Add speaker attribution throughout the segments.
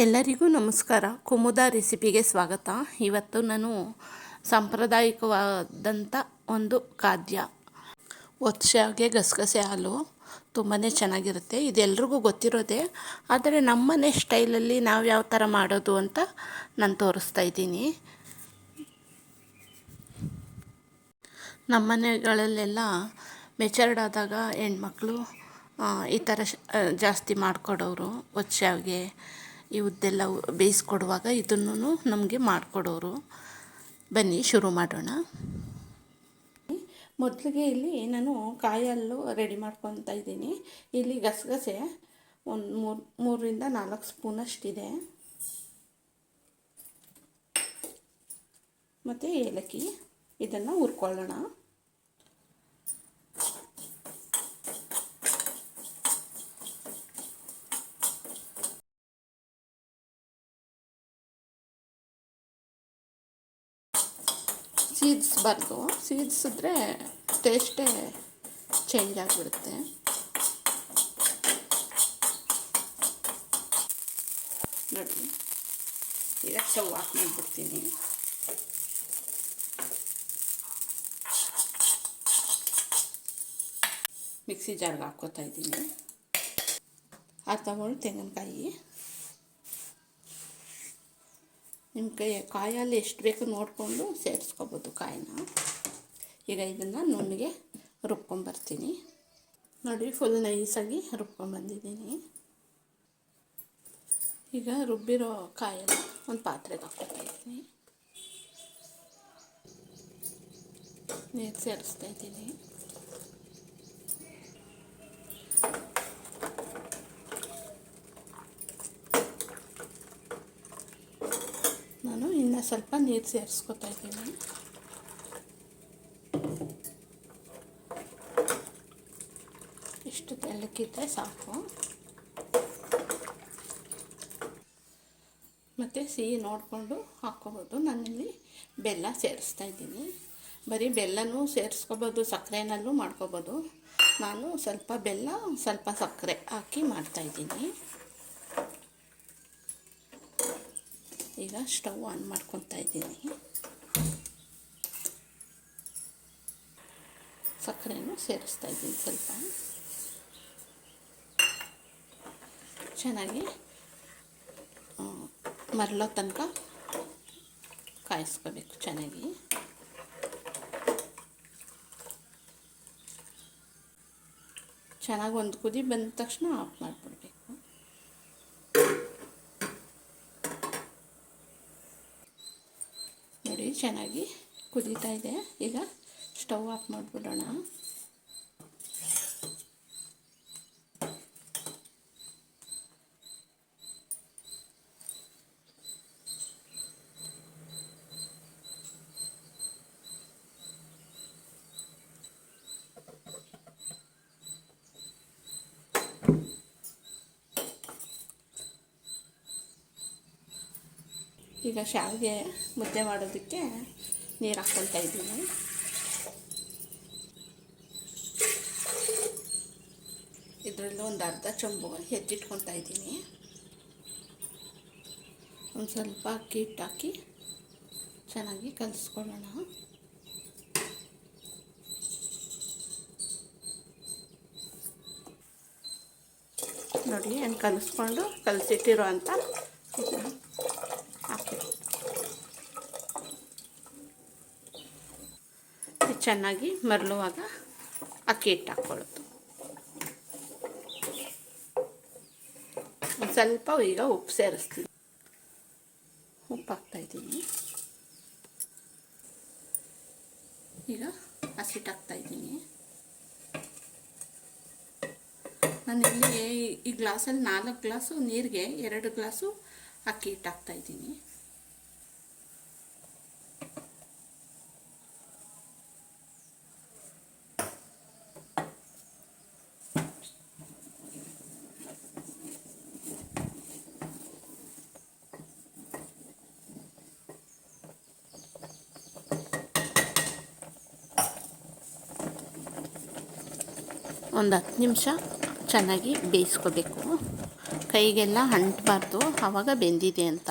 Speaker 1: ಎಲ್ಲರಿಗೂ ನಮಸ್ಕಾರ. ಕುಮುದ ರೆಸಿಪಿಗೆ ಸ್ವಾಗತ. ಇವತ್ತು ನಾನು ಸಾಂಪ್ರದಾಯಿಕವಾದಂಥ ಒಂದು ಖಾದ್ಯ ಒತ್ಸೆಗೆ ಗಸಗಸೆ ಹಾಲು ತುಂಬಾ ಚೆನ್ನಾಗಿರುತ್ತೆ. ಇದೆಲ್ರಿಗೂ ಗೊತ್ತಿರೋದೆ, ಆದರೆ ನಮ್ಮನೆ ಸ್ಟೈಲಲ್ಲಿ ನಾವು ಯಾವ ಥರ ಮಾಡೋದು ಅಂತ ನಾನು ತೋರಿಸ್ತಾ ಇದ್ದೀನಿ. ನಮ್ಮನೆಗಳಲ್ಲೆಲ್ಲ ಮೆಚರ್ಡ್ ಆದಾಗ ಹೆಣ್ಮಕ್ಳು ಈ ಥರ ಜಾಸ್ತಿ ಮಾಡಿಕೊಡೋರು. ಒತ್ಸೆಗೆ ಇವದ್ದೆಲ್ಲ ಬೇಯಿಸ್ಕೊಡುವಾಗ ಇದನ್ನು ನಮಗೆ ಮಾಡಿಕೊಡೋರು. ಬನ್ನಿ ಶುರು ಮಾಡೋಣ. ಮೊದಲಿಗೆ ಇಲ್ಲಿ ನಾನು ಕಾಯಿ ಹಾಲು ರೆಡಿ ಮಾಡ್ಕೊತಾ ಇದ್ದೀನಿ. ಇಲ್ಲಿ ಗಸಗಸೆ ಒಂದು 3-4 ಸ್ಪೂನಷ್ಟಿದೆ, ಮತ್ತು ಏಲಕ್ಕಿ. ಇದನ್ನು ಹುರ್ಕೊಳ್ಳೋಣ. ಸೀದಿಸ್ಬಾರ್ದು, ಸೀದಿಸಿದ್ರೆ ಟೇಸ್ಟೇ ಚೇಂಜ್ ಆಗಿಬಿಡುತ್ತೆ. ನೋಡಿ, ಈಗ ಸ್ಟವ್ ಆಫ್ ಮಾಡಿಬಿಡ್ತೀನಿ. ಮಿಕ್ಸಿ ಜಾರ್ಗೆ ಹಾಕ್ಕೋತಾ ಇದ್ದೀನಿ. ಅರ್ಧ ಮುಳು ತೆಂಗಿನಕಾಯಿ. ನಿಮ್ಮ ಕಾಯಲ್ಲಿ ಎಷ್ಟು ಬೇಕು ನೋಡಿಕೊಂಡು ಸೇರಿಸ್ಕೊಬೋದು ಕಾಯಿನ. ಈಗ ಇದನ್ನು ನುಣ್ಣಗೆ ರುಬ್ಕೊಂಬರ್ತೀನಿ. ನೋಡಿ, ಫುಲ್ ನೈಸಾಗಿ ರುಬ್ಕೊಂಬಂದಿದ್ದೀನಿ. ಈಗ ರುಬ್ಬಿರೋ ಕಾಯನ್ನು ಒಂದು ಪಾತ್ರೆಗೆ ಹಾಕ್ಕೊತಾ ಇದ್ದೀನಿ. ನೀರು ಸೇರಿಸ್ತಾ ಇದ್ದೀನಿ. ನಾನು ಇನ್ನು ಸ್ವಲ್ಪ ನೀರು ಸೇರಿಸ್ಕೊತಾ ಇದ್ದೀನಿ. ಇಷ್ಟು ತೆಳ್ಳಕ್ಕಿದ್ರೆ ಸಾಕು. ಮತ್ತು ಸಿಹಿ ನೋಡಿಕೊಂಡು ಹಾಕ್ಕೋಬೋದು. ನಾನಿಲ್ಲಿ ಬೆಲ್ಲ ಸೇರಿಸ್ತಾ ಇದ್ದೀನಿ. ಬರೀ ಬೆಲ್ಲನೂ ಸೇರಿಸ್ಕೋಬೋದು, ಸಕ್ಕರೆನಲ್ಲೂ ಮಾಡ್ಕೋಬೋದು. ನಾನು ಸ್ವಲ್ಪ ಬೆಲ್ಲ ಸ್ವಲ್ಪ ಸಕ್ಕರೆ ಹಾಕಿ ಮಾಡ್ತಾಯಿದ್ದೀನಿ. ಈಗ ಸ್ಟವ್ ಆನ್ ಮಾಡ್ಕೊತಾ ಇದ್ದೀನಿ. ಸಕ್ಕರೆನೂ ಸೇರಿಸ್ತಾ ಇದ್ದೀನಿ. ಸ್ವಲ್ಪ ಚೆನ್ನಾಗಿ ಮರಳೋ ತನಕ ಕಾಯಿಸ್ಕೋಬೇಕು. ಚೆನ್ನಾಗಿ ಒಂದು ಕುದಿ ಬಂದ ತಕ್ಷಣ ಆಫ್ ಮಾಡಿಬಿಡ್ಬೇಕು. ನೋಡಿ, ಚೆನ್ನಾಗಿ ಕುದೀತಾ ಇದೆ. ಈಗ ಸ್ಟವ್ ಆಫ್ ಮಾಡಿಬಿಡೋಣ. ಈಗ ಶಾವಿಗೆ ಮುದ್ದೆ ಮಾಡೋದಕ್ಕೆ ನೀರು ಹಾಕ್ಕೊತಾ ಇದ್ದೀನಿ. ಇದರಲ್ಲಿ ಒಂದು ಅರ್ಧ ಚೊಂಬು ಎತ್ತಿಟ್ಕೊತಾ ಇದ್ದೀನಿ. ಒಂದು ಸ್ವಲ್ಪ ಅಕ್ಕಿ ಹಿಟ್ಟು ಹಾಕಿ ಚೆನ್ನಾಗಿ ಕಲಿಸ್ಕೊಳ್ಳೋಣ. ನೋಡಿ, ಏನು ಕಲಿಸಿಟ್ಟಿರೋ ಅಂತ ಹಾಕಿ ಚೆನ್ನಾಗಿ ಮರಳುವಾಗ ಅಕ್ಕಿ ಹಿಟ್ಟು ಹಾಕ್ಕೊಳ್ಳೋದು. ಒಂದು ಸ್ವಲ್ಪ ಈಗ ಉಪ್ಪು ಸೇರಿಸ್ತೀನಿ. ಉಪ್ಪು ಹಾಕ್ತಾಯಿದ್ದೀನಿ. ಈಗ ಹಸಿಟ್ಟು ಹಾಕ್ತಾಯಿದ್ದೀನಿ. ನಾನಿಲ್ಲಿ ಈ ಗ್ಲಾಸಲ್ಲಿ 4 ಗ್ಲಾಸು ನೀರಿಗೆ 2 ಗ್ಲಾಸು ಅಕ್ಕಿ ಹಿಟ್ಟು ಹಾಕ್ತಾಯಿದ್ದೀನಿ. ಒಂದು 10 ನಿಮಿಷ ಚೆನ್ನಾಗಿ ಬೇಯಿಸ್ಕೋಬೇಕು. ಕೈಗೆಲ್ಲ ಅಂಟಬಾರ್ದು, ಆವಾಗ ಬೆಂದಿದೆ ಅಂತ.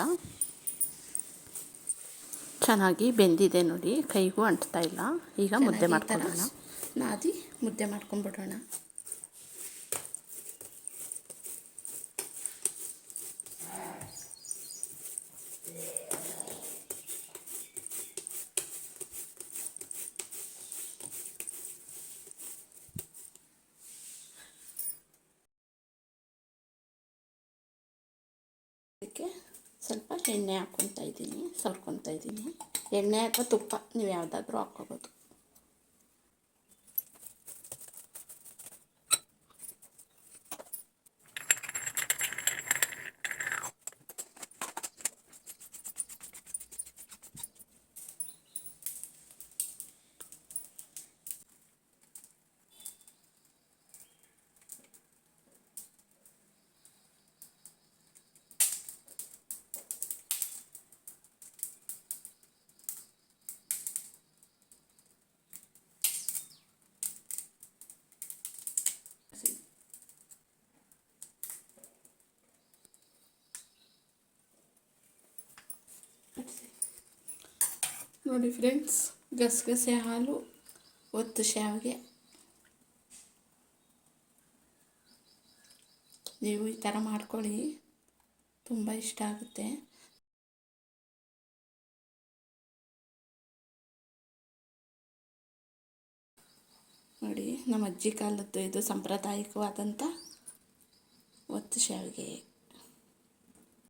Speaker 1: ಚೆನ್ನಾಗಿ ಬೆಂದಿದೆ ನೋಡಿ, ಕೈಗೂ ಅಂಟ್ತಾ ಇಲ್ಲ. ಈಗ ಮುದ್ದೆ ಮಾಡ್ಕೊಳ್ಳೋಣ. ನಾದಿ ಮುದ್ದೆ ಮಾಡ್ಕೊಂಡ್ಬಿಡೋಣ. ಅದಕ್ಕೆ ಸ್ವಲ್ಪ ಎಣ್ಣೆ ಹಾಕ್ಕೊತಾ ಇದ್ದೀನಿ, ಸರ್ಕೊತಾ ಇದ್ದೀನಿ. ಎಣ್ಣೆ ಅಥವಾ ತುಪ್ಪ ನೀವು ಯಾವುದಾದ್ರೂ ಹಾಕ್ಕೋಬೋದು. ನೋಡಿ ಫ್ರೆಂಡ್ಸ್, ಗಸಗಸೆ ಹಾಲು, ಒತ್ತು ಶಾವಿಗೆ. ನೀವು ಈ ಥರ ಮಾಡ್ಕೊಳ್ಳಿ, ತುಂಬ ಇಷ್ಟ ಆಗುತ್ತೆ. ನೋಡಿ, ನಮ್ಮ ಅಜ್ಜಿ ಕಾಲದ್ದು ಇದು ಸಾಂಪ್ರದಾಯಿಕವಾದಂಥ ಒತ್ತು ಶಾವಿಗೆ.